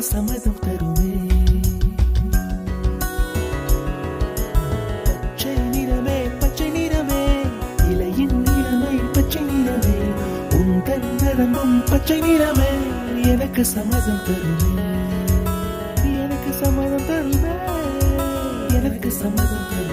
சம்மதம் தருமே. பச்சை நிறமே பச்சை நிறமே, இலையின் நிறமை பச்சை நிறமே, உந்தன் நிறமும் பச்சை நிறமே, எனக்கு சம்மதம் தருமே, எனக்கு சம்மதம் தருமே, எனக்கு சம்மதம் தருமே.